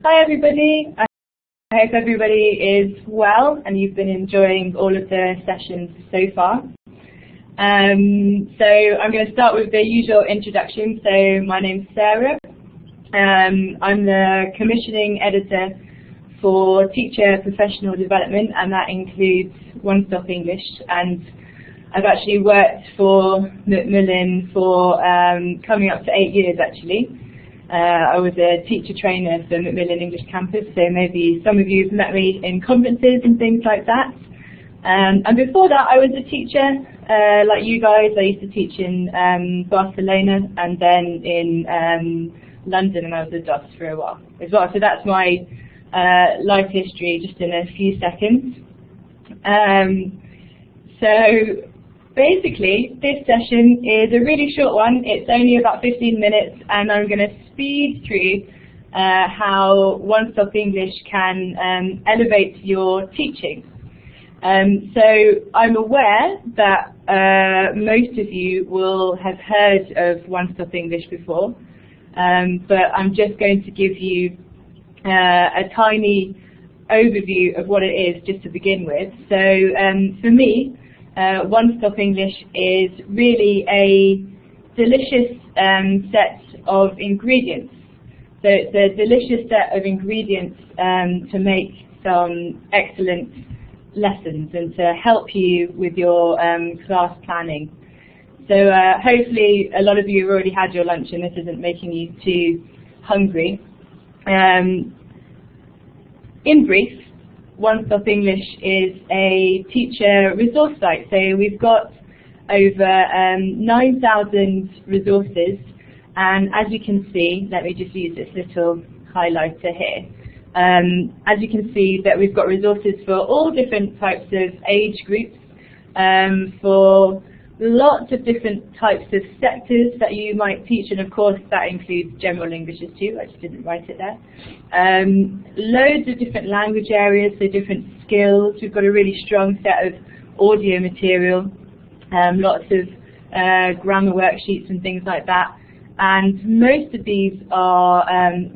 Hi everybody, I hope everybody is well and you've been enjoying all of the sessions so far. So I'm going to start with the usual introduction. So my name's Sarah. I'm the commissioning editor for Teacher Professional Development, and that includes Onestopenglish. And I've actually worked for Macmillan for coming up to 8 years actually. I was a teacher trainer for Macmillan English Campus, so maybe some of you have met me in conferences and things like that. And before that I was a teacher, like you guys. I used to teach in Barcelona and then in London, and I was a DOS for a while as well. So that's my life history just in a few seconds. So basically, this session is a really short one. It's only about 15 minutes, and I'm going to speed through how Onestopenglish can elevate your teaching. So I'm aware that most of you will have heard of Onestopenglish before, but I'm just going to give you a tiny overview of what it is just to begin with. So for me, Onestopenglish is really a delicious set of ingredients. So it's a delicious set of ingredients to make some excellent lessons and to help you with your class planning. So hopefully a lot of you have already had your lunch and this isn't making you too hungry. In brief, Onestopenglish is a teacher resource site. So we've got over 9,000 resources, and as you can see, let me just use this little highlighter here. As you can see that we've got resources for all different types of age groups, for lots of different types of sectors that you might teach, and of course that includes general Englishes too. I just didn't write it there. Loads of different language areas, so different skills. We've got a really strong set of audio material, lots of grammar worksheets and things like that. And most of these are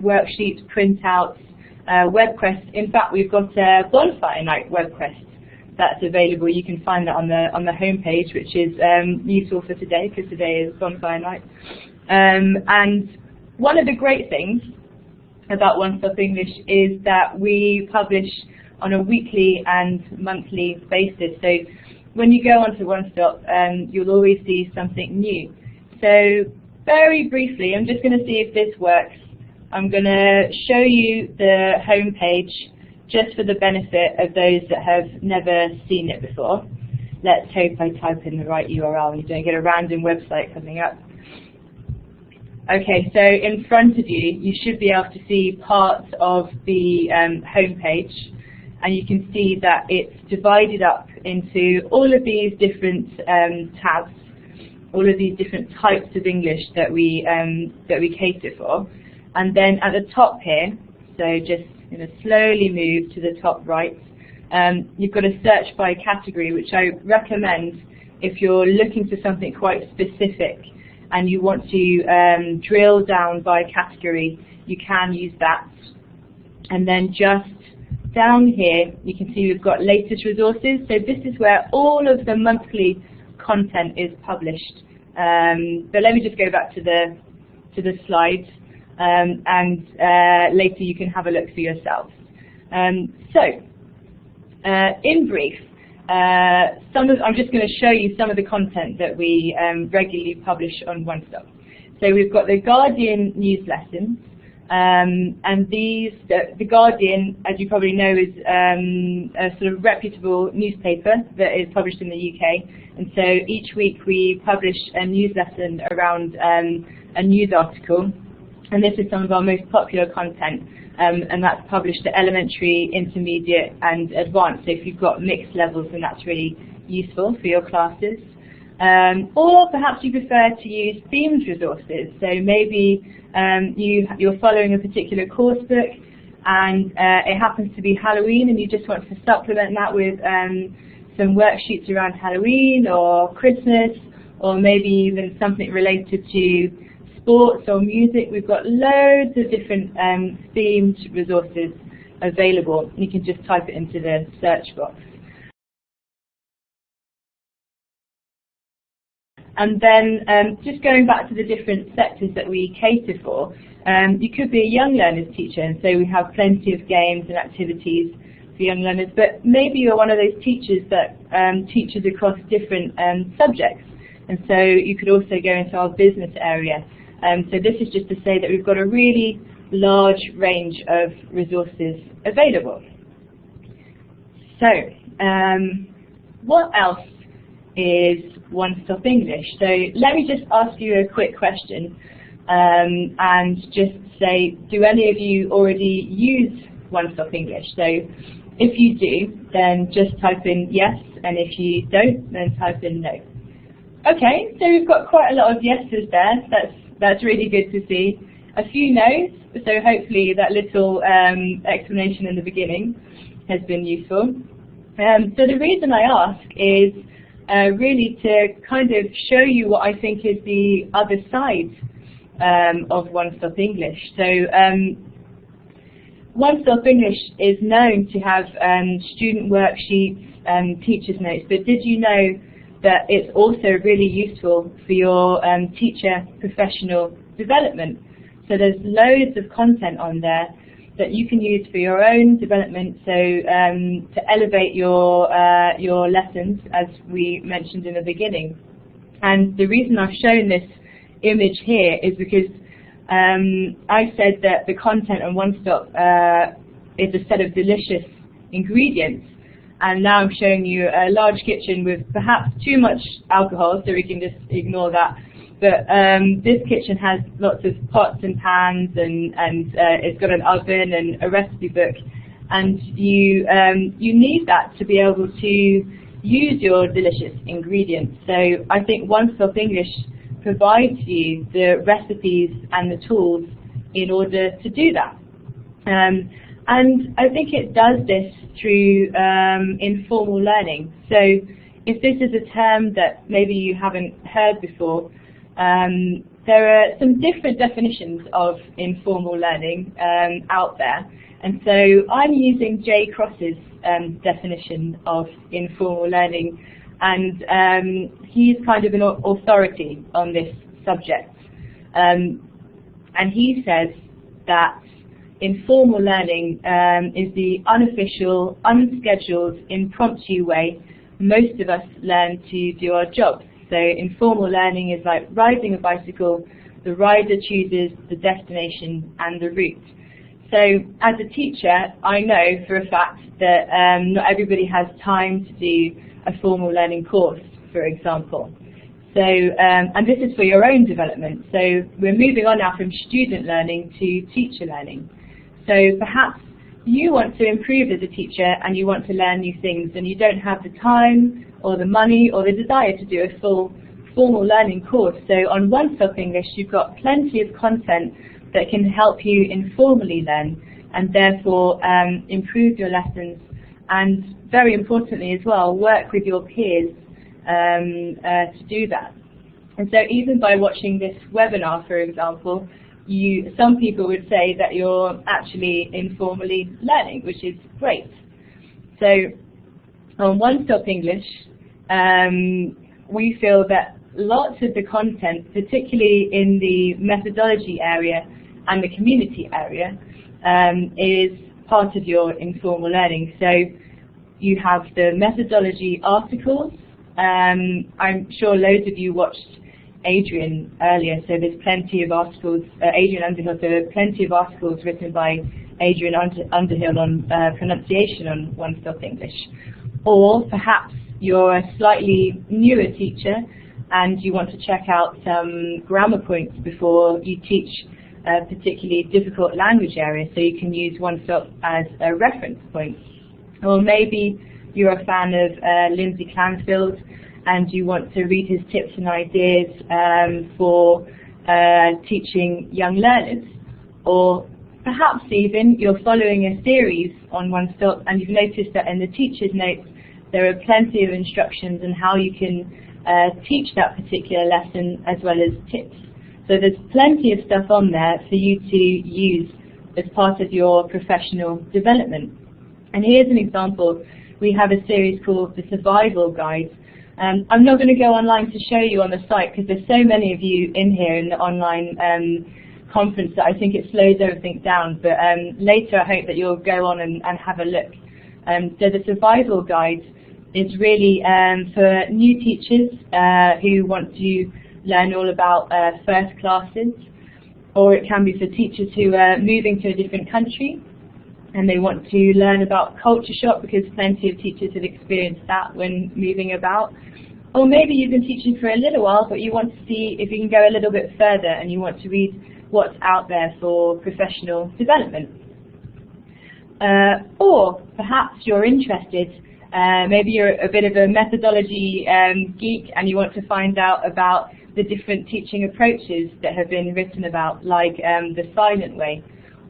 worksheets, printouts, web quests. In fact, we've got a bonfire night web quest that's available. You can find that on the home page, which is useful for today because today is bonfire night. And one of the great things about Onestopenglish is that we publish on a weekly and monthly basis. So when you go onto OneStop, you'll always see something new. So very briefly, I'm just going to see if this works. I'm going to show you the home page just for the benefit of those that have never seen it before. Let's hope I type in the right URL and you don't get a random website coming up. Okay, so in front of you, you should be able to see parts of the home page, and you can see that it's divided up into all of these different tabs, all of these different types of English that we cater for. And then at the top here, so just going to slowly move to the top right, you've got a search by category, which I recommend if you're looking for something quite specific and you want to drill down by category. You can use that. And then just down here, you can see we've got latest resources. So this is where all of the monthly content is published. But let me just go back to the slides. And later you can have a look for yourselves. In brief, I'm just going to show you some of the content that we regularly publish on OneStop. So we've got the Guardian news lessons, and the Guardian, as you probably know, is a sort of reputable newspaper that is published in the UK. And so each week we publish a news lesson around a news article. And this is some of our most popular content, and that's published at elementary, intermediate and advanced. So if you've got mixed levels, then that's really useful for your classes. Or perhaps you prefer to use themed resources. So maybe you're following a particular course book and it happens to be Halloween, and you just want to supplement that with some worksheets around Halloween or Christmas, or maybe even something related to sports or music, we've got loads of different themed resources available. You can just type it into the search box. And then just going back to the different sectors that we cater for, you could be a young learners teacher, and so we have plenty of games and activities for young learners, but maybe you're one of those teachers that teaches across different subjects, and so you could also go into our business area. So this is just to say that we've got a really large range of resources available. So what else is Onestopenglish? So let me just ask you a quick question and just say, do any of you already use Onestopenglish? So if you do, then just type in yes, and if you don't, then type in no. Okay, so we've got quite a lot of yeses there. That's really good to see. A few no's, so hopefully that little explanation in the beginning has been useful. So the reason I ask is really to kind of show you what I think is the other side of Onestopenglish. So Onestopenglish is known to have student worksheets and teacher's notes, but did you know that it's also really useful for your teacher professional development? So there's loads of content on there that you can use for your own development, so to elevate your lessons, as we mentioned in the beginning. And the reason I've shown this image here is because I said that the content on One Stop is a set of delicious ingredients, and now I'm showing you a large kitchen with perhaps too much alcohol, so we can just ignore that. But this kitchen has lots of pots and pans, and it's got an oven and a recipe book, and you need that to be able to use your delicious ingredients. So I think Onestopenglish provides you the recipes and the tools in order to do that. And I think it does this through informal learning. So if this is a term that maybe you haven't heard before, there are some different definitions of informal learning out there. And so I'm using Jay Cross's definition of informal learning, and he's kind of an authority on this subject. And he says that informal learning is the unofficial, unscheduled, impromptu way most of us learn to do our jobs. So informal learning is like riding a bicycle. The rider chooses the destination and the route. So as a teacher, I know for a fact that not everybody has time to do a formal learning course, for example. So, and this is for your own development. So we're moving on now from student learning to teacher learning. So perhaps you want to improve as a teacher and you want to learn new things, and you don't have the time or the money or the desire to do a full formal learning course. So on Onestopenglish, you've got plenty of content that can help you informally learn and therefore improve your lessons, and very importantly as well, work with your peers to do that. And so even by watching this webinar, for example, some people would say that you're actually informally learning, which is great. So on Onestopenglish, we feel that lots of the content, particularly in the methodology area and the community area, is part of your informal learning. So you have the methodology articles. I'm sure loads of you watched Adrian earlier, so there's plenty of articles, Adrian Underhill, so there are plenty of articles written by Adrian Underhill on pronunciation on Onestopenglish. Or perhaps you're a slightly newer teacher and you want to check out some grammar points before you teach a particularly difficult language area, so you can use One Stop as a reference point. Or maybe you're a fan of Lindsay Clansfield and you want to read his tips and ideas for teaching young learners. Or perhaps even you're following a series on One Stop and you've noticed that in the teacher's notes there are plenty of instructions on how you can teach that particular lesson as well as tips. So there's plenty of stuff on there for you to use as part of your professional development. And here's an example. We have a series called the Survival Guide. I'm not going to go online to show you on the site because there's so many of you in here in the online conference that I think it slows everything down. But later I hope that you'll go on and have a look. So the Survival Guide is really for new teachers who want to learn all about first classes, or it can be for teachers who are moving to a different country and they want to learn about culture shock, because plenty of teachers have experienced that when moving about. Or maybe you've been teaching for a little while but you want to see if you can go a little bit further and you want to read what's out there for professional development. Or perhaps you're interested, maybe you're a bit of a methodology geek and you want to find out about the different teaching approaches that have been written about, like the silent way,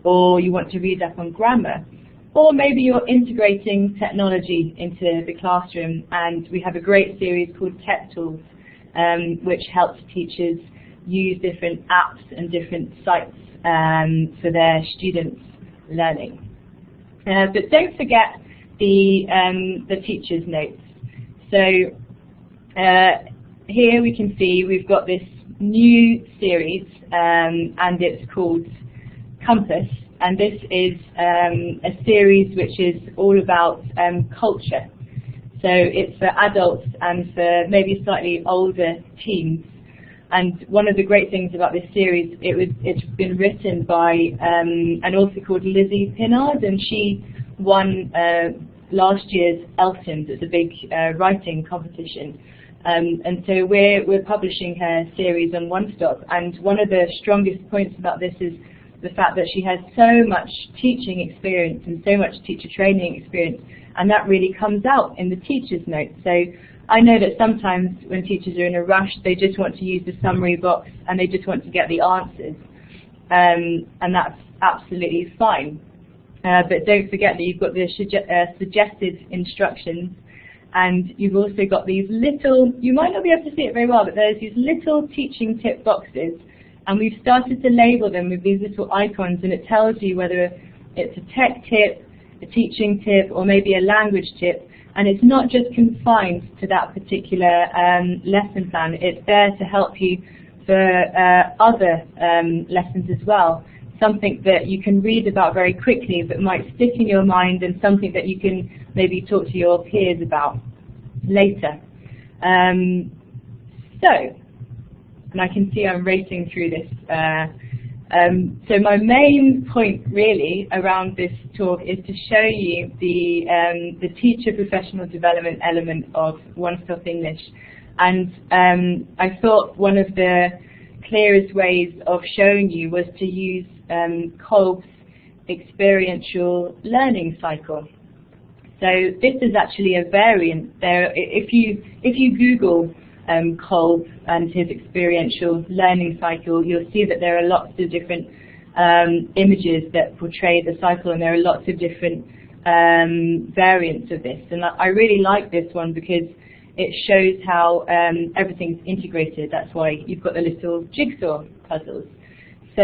or you want to read up on grammar. Or maybe you're integrating technology into the classroom, and we have a great series called Tech Tools, which helps teachers use different apps and different sites for their students' learning. But don't forget the teacher's notes. So here we can see we've got this new series, and it's called Compass, and this is a series which is all about culture. So it's for adults and for maybe slightly older teens. And one of the great things about this series, it's been written by an author called Lizzie Pinnard, and she won last year's Eltons. It's a big writing competition. And so we're publishing her series on One Stop, and one of the strongest points about this is the fact that she has so much teaching experience and so much teacher training experience, and that really comes out in the teacher's notes. So I know that sometimes when teachers are in a rush, they just want to use the summary box and they just want to get the answers, and that's absolutely fine. But don't forget that you've got the suggested instructions, and you've also got these little, you might not be able to see it very well, but there's these little teaching tip boxes, and we've started to label them with these little icons, and it tells you whether it's a tech tip, a teaching tip, or maybe a language tip. And it's not just confined to that particular lesson plan, it's there to help you for other lessons as well. Something that you can read about very quickly but might stick in your mind, and something that you can maybe talk to your peers about later. And I can see I'm racing through this. So my main point really around this talk is to show you the teacher professional development element of One Stop English. And I thought one of the clearest ways of showing you was to use Kolb's experiential learning cycle. So this is actually a variant there. If you Google Kolb and his experiential learning cycle, you'll see that there are lots of different images that portray the cycle, and there are lots of different variants of this. And I really like this one because it shows how everything's integrated. That's why you've got the little jigsaw puzzles. So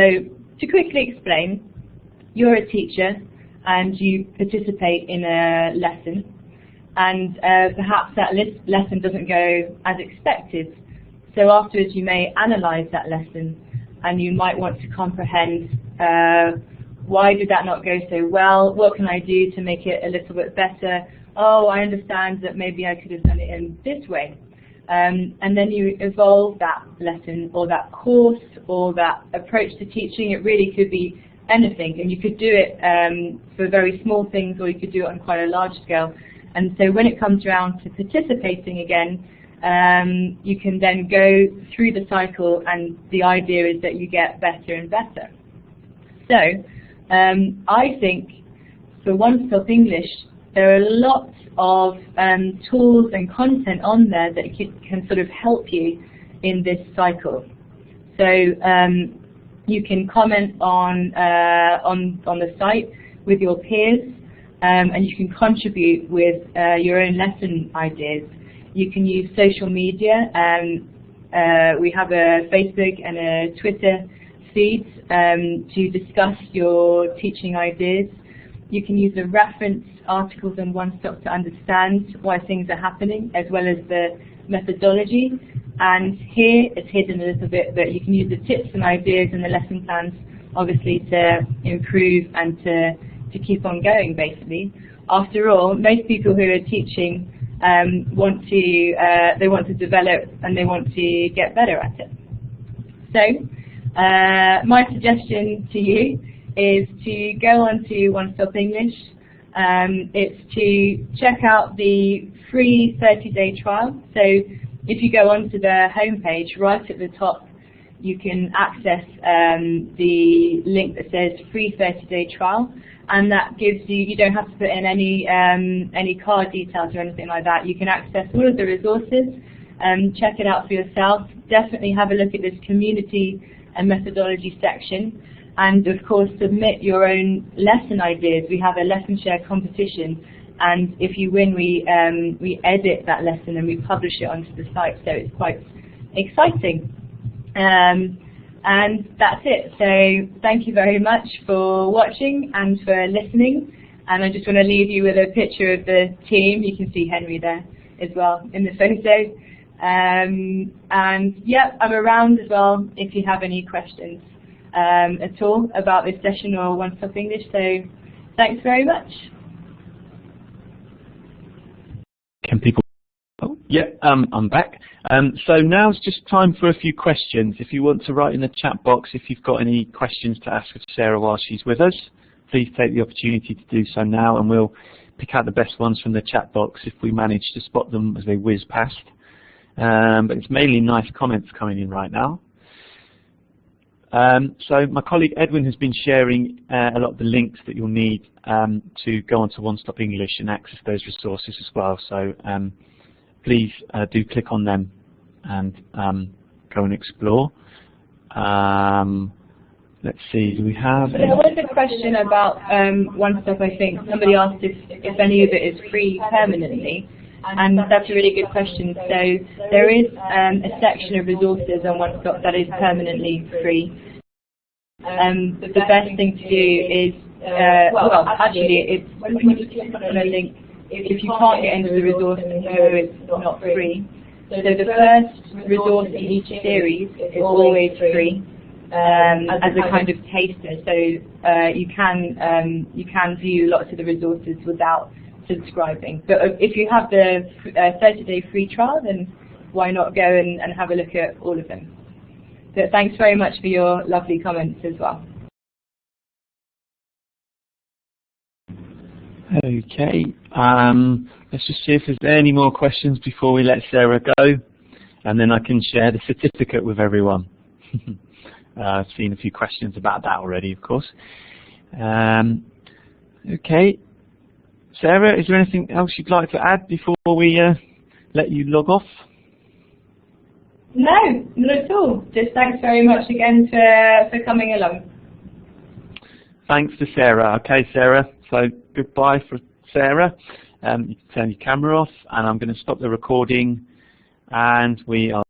to quickly explain, you're a teacher and you participate in a lesson, and perhaps that lesson doesn't go as expected. So afterwards you may analyze that lesson, and you might want to comprehend why did that not go so well, what can I do to make it a little bit better, oh, I understand that maybe I could have done it in this way. And then you evolve that lesson or that course or that approach to teaching. It really could be anything, and you could do it for very small things, or you could do it on quite a large scale. And so when it comes around to participating again, you can then go through the cycle, and the idea is that you get better and better. So I think for One Stop English, there are lots of tools and content on there that can sort of help you in this cycle. So you can comment on the site with your peers, and you can contribute with your own lesson ideas. You can use social media we have a Facebook and a Twitter feed to discuss your teaching ideas. You can use the reference articles on OneStop to understand why things are happening, as well as the methodology. And here it's hidden a little bit, but you can use the tips and ideas and the lesson plans, obviously, to improve and to keep on going, basically. After all, most people who are teaching want to develop and they want to get better at it. So my suggestion to you is to go on to Onestopenglish. It's to check out the free 30-day trial. So if you go onto the homepage, right at the top, you can access the link that says free 30-day trial, and that gives you don't have to put in any card details or anything like that. You can access all of the resources, check it out for yourself. Definitely have a look at this community and methodology section, and of course submit your own lesson ideas. We have a lesson share competition, and if you win, we edit that lesson and we publish it onto the site, so it's quite exciting. And that's it. So thank you very much for watching and for listening, and I just want to leave you with a picture of the team. You can see Henry there as well in the photo. And yeah, I'm around as well if you have any questions at all about this session or Onestopenglish. So thanks very much. Can people? Oh, yeah, I'm back. So now's just time for a few questions. If you want to write in the chat box if you've got any questions to ask of Sarah while she's with us, please take the opportunity to do so now, and we'll pick out the best ones from the chat box if we manage to spot them as they whiz past. But it's mainly nice comments coming in right now. So my colleague Edwin has been sharing a lot of the links that you'll need to go onto Onestopenglish and access those resources as well. So please do click on them and go and explore. Let's see, do we have... There was a question about OneStop, I think. Somebody asked if any of it is free permanently. And that's a really good question. So there is a section of resources on OneStop that is permanently free. The best thing to do is, well, actually, it's when you click on a link, if you can't get into the resource and know it's not free. So the first resource in each series is always free as a kind of taster. So you can view lots of the resources without subscribing. But if you have the 30-day free trial, then why not go and have a look at all of them. But thanks very much for your lovely comments as well. Okay, let's just see if there's any more questions before we let Sarah go, and then I can share the certificate with everyone. I've seen a few questions about that already, of course. Okay. Sarah, is there anything else you'd like to add before we let you log off? No, not at all. Just thanks very much again for coming along. Thanks to Sarah. Okay, Sarah. So goodbye for Sarah. You can turn your camera off, and I'm going to stop the recording, and we are